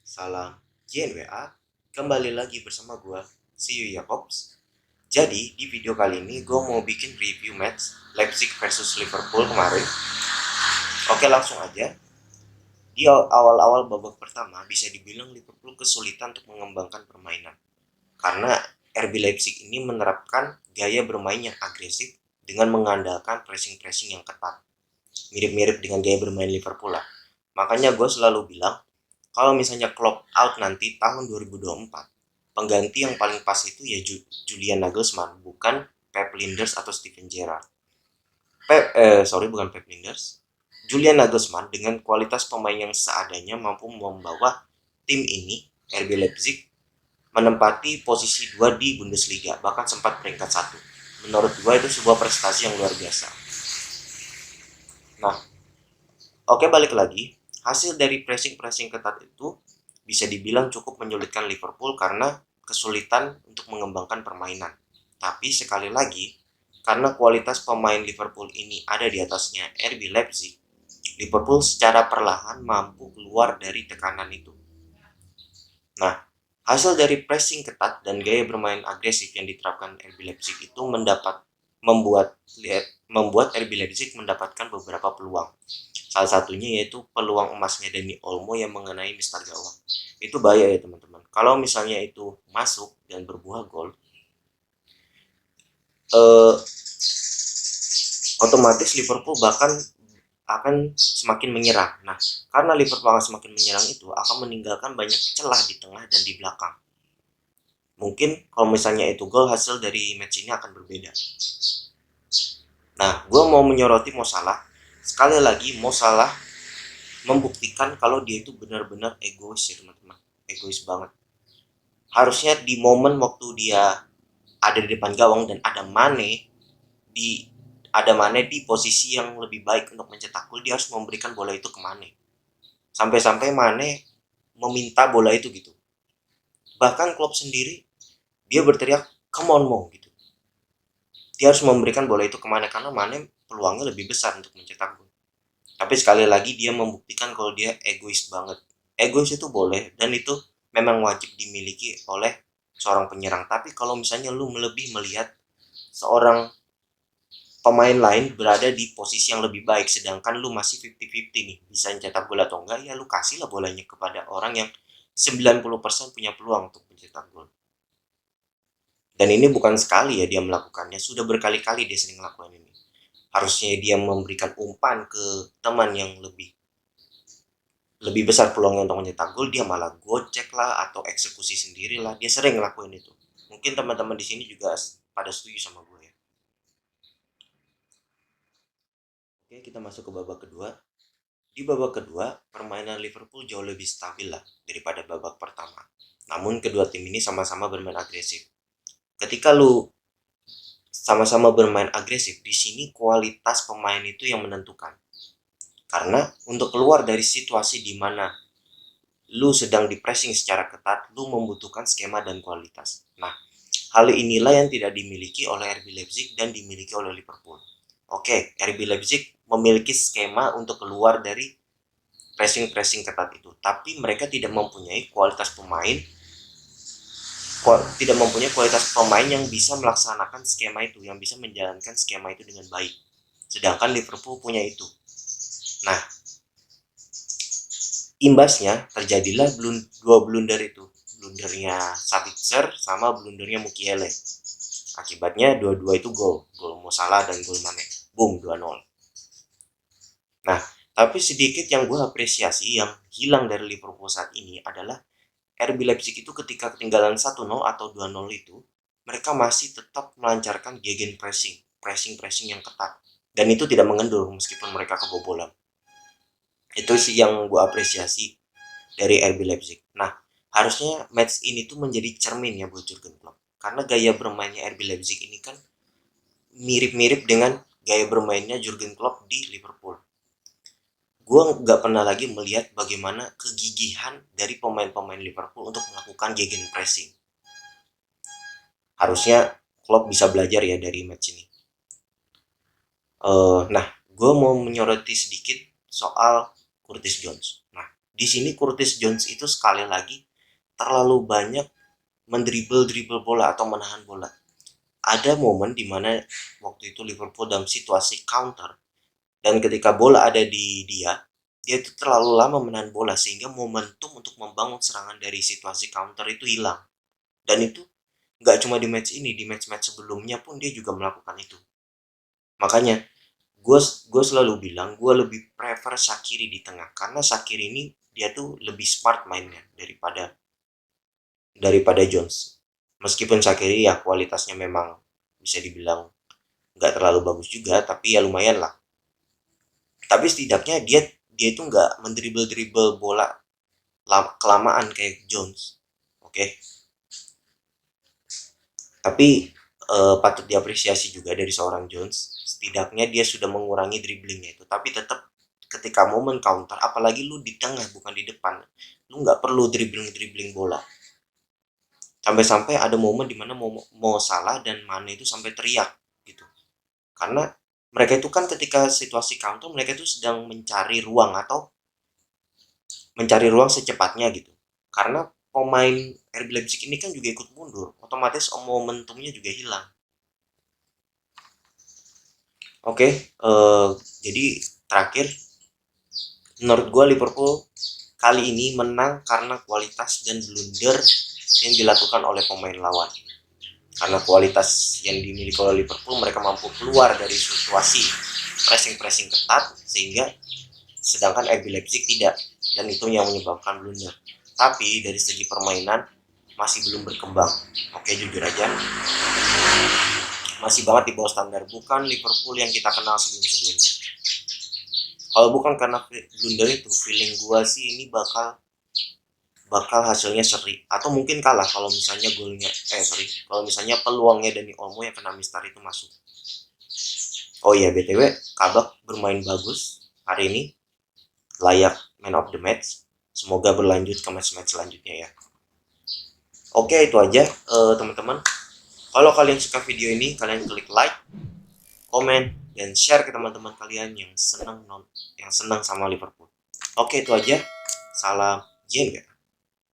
Salam JNWA, kembali lagi bersama gue, Siu Jacobs. Jadi di video kali ini gue mau bikin review match Leipzig versus Liverpool kemarin. Oke, langsung aja. Di awal-awal babak pertama bisa dibilang Liverpool kesulitan untuk mengembangkan permainan karena RB Leipzig ini menerapkan gaya bermain yang agresif dengan mengandalkan pressing-pressing yang ketat. Mirip-mirip dengan gaya bermain Liverpool lah. Makanya gue selalu bilang kalau misalnya Klopp out nanti tahun 2024, pengganti yang paling pas itu ya Julian Nagelsmann, bukan Pep Linders atau Steven Gerrard. Bukan Pep Linders. Julian Nagelsmann dengan kualitas pemain yang seadanya mampu membawa tim ini, RB Leipzig, menempati posisi 2 di Bundesliga, bahkan sempat peringkat 1. Menurut gue itu sebuah prestasi yang luar biasa. Nah, oke, balik lagi. Hasil dari pressing-pressing ketat itu bisa dibilang cukup menyulitkan Liverpool karena kesulitan untuk mengembangkan permainan. Tapi sekali lagi, karena kualitas pemain Liverpool ini ada di atasnya RB Leipzig, Liverpool secara perlahan mampu keluar dari tekanan itu. Nah, hasil dari pressing ketat dan gaya bermain agresif yang diterapkan RB Leipzig itu membuat RB Leipzig mendapatkan beberapa peluang. Salah satunya yaitu peluang emasnya Dani Olmo yang mengenai mistar gawang. Itu bahaya ya teman-teman. Kalau misalnya itu masuk dan berbuah gol, eh, otomatis Liverpool bahkan akan semakin menyerang. Nah, karena Liverpool akan semakin menyerang itu akan meninggalkan banyak celah di tengah dan di belakang. Mungkin kalau misalnya itu gol, hasil dari match ini akan berbeda. Nah, gue mau menyoroti Mo Salah. Sekali lagi, Mo Salah membuktikan kalau dia itu benar-benar egois ya teman-teman. Egois banget. Harusnya di momen waktu dia ada di depan gawang dan ada Mane di posisi yang lebih baik untuk mencetak gol, dia harus memberikan bola itu ke Mane. Sampai-sampai Mane meminta bola itu gitu. Bahkan Klopp sendiri dia berteriak, "Come on Mo," gitu. Dia harus memberikan bola itu ke Mane karena Mane peluangnya lebih besar untuk mencetak gol. Tapi sekali lagi dia membuktikan kalau dia egois banget. Egois itu boleh dan itu memang wajib dimiliki oleh seorang penyerang. Tapi kalau misalnya lu lebih melihat seorang pemain lain berada di posisi yang lebih baik sedangkan lu masih 50-50 nih, bisa mencetak gol atau enggak, ya lu kasihlah bolanya kepada orang yang 90% punya peluang untuk mencetak gol. Dan ini bukan sekali ya dia melakukannya, sudah berkali-kali dia sering melakukan ini. Harusnya dia memberikan umpan ke teman yang lebih besar peluangnya untuk mencetak gol, dia malah gocek lah atau eksekusi sendiri lah. Dia sering ngelakuin itu. Mungkin teman-teman di sini juga pada setuju sama gue ya. Oke, kita masuk ke babak kedua. Di babak kedua, permainan Liverpool jauh lebih stabil lah daripada babak pertama. Namun kedua tim ini sama-sama bermain agresif. Ketika lu sama-sama bermain agresif, di sini kualitas pemain itu yang menentukan. Karena untuk keluar dari situasi di mana lu sedang di pressing secara ketat, lu membutuhkan skema dan kualitas. Nah, hal inilah yang tidak dimiliki oleh RB Leipzig dan dimiliki oleh Liverpool. Oke, RB Leipzig memiliki skema untuk keluar dari pressing ketat itu, tapi mereka tidak mempunyai kualitas pemain yang bisa melaksanakan skema itu, yang bisa menjalankan skema itu dengan baik. Sedangkan Liverpool punya itu. Nah, imbasnya terjadilah dua blunder itu, blundernya Sabitzer sama blundernya Mukiele. Akibatnya dua-dua itu gol Mo Salah dan gol Mane. Boom, 2-0. Nah, tapi sedikit yang gue apresiasi yang hilang dari Liverpool saat ini adalah RB Leipzig itu ketika ketinggalan 1-0 atau 2-0 itu, mereka masih tetap melancarkan pressing yang ketat. Dan itu tidak mengendur meskipun mereka kebobolan. Itu sih yang gue apresiasi dari RB Leipzig. Nah, harusnya match ini tuh menjadi cermin ya buat Jurgen Klopp. Karena gaya bermainnya RB Leipzig ini kan mirip-mirip dengan gaya bermainnya Jurgen Klopp di Liverpool. Gue nggak pernah lagi melihat bagaimana kegigihan dari pemain-pemain Liverpool untuk melakukan gegenpressing. Harusnya Klopp bisa belajar ya dari match ini. Nah, gue mau menyoroti sedikit soal Curtis Jones. Nah, Di sini Curtis Jones itu sekali lagi terlalu banyak mendribble bola atau menahan bola. Ada momen di mana waktu itu Liverpool dalam situasi counter, dan ketika bola ada di dia itu terlalu lama menahan bola sehingga momentum untuk membangun serangan dari situasi counter itu hilang. Dan itu nggak cuma di match ini, di match-match sebelumnya pun dia juga melakukan itu. Makanya gue selalu bilang gue lebih prefer Shaqiri di tengah, karena Shaqiri ini dia tuh lebih smart mainnya daripada Jones. Meskipun Shaqiri ya kualitasnya memang bisa dibilang nggak terlalu bagus juga, tapi ya lumayan lah. Tapi setidaknya dia itu nggak mendribble bola kelamaan kayak Jones. Oke. Tapi patut diapresiasi juga dari seorang Jones, setidaknya dia sudah mengurangi dribblingnya itu. Tapi tetap ketika momen counter, apalagi lu di tengah bukan di depan, lu nggak perlu dribbling bola. Sampai-sampai ada momen dimana Mo Salah dan Mane itu sampai teriak gitu, karena mereka itu kan ketika situasi counter mereka itu sedang mencari ruang secepatnya gitu, karena pemain RB Leipzig ini kan juga ikut mundur, otomatis momentumnya juga hilang. Oke, jadi terakhir, menurut gue Liverpool kali ini menang karena kualitas dan blunder yang dilakukan oleh pemain lawan. Karena kualitas yang dimiliki oleh Liverpool, mereka mampu keluar dari situasi pressing ketat, sehingga sedangkan RB Leipzig tidak, dan itu yang menyebabkan blunder. Tapi dari segi permainan masih belum berkembang. Oke, jujur aja masih banget di bawah standar, bukan Liverpool yang kita kenal sebelum-sebelumnya. Kalau bukan karena blunder itu, feeling gue sih ini bakal hasilnya seri atau mungkin kalah kalau misalnya kalau misalnya peluangnya Dani Olmo yang kena mistar itu masuk. Oh iya, BTW Kabak bermain bagus hari ini, layak man of the match. Semoga berlanjut ke match-match selanjutnya ya. Oke, itu aja teman-teman. Kalau kalian suka video ini, kalian klik like, komen, dan share ke teman-teman kalian yang senang sama Liverpool. Oke, itu aja. Salam Jenga.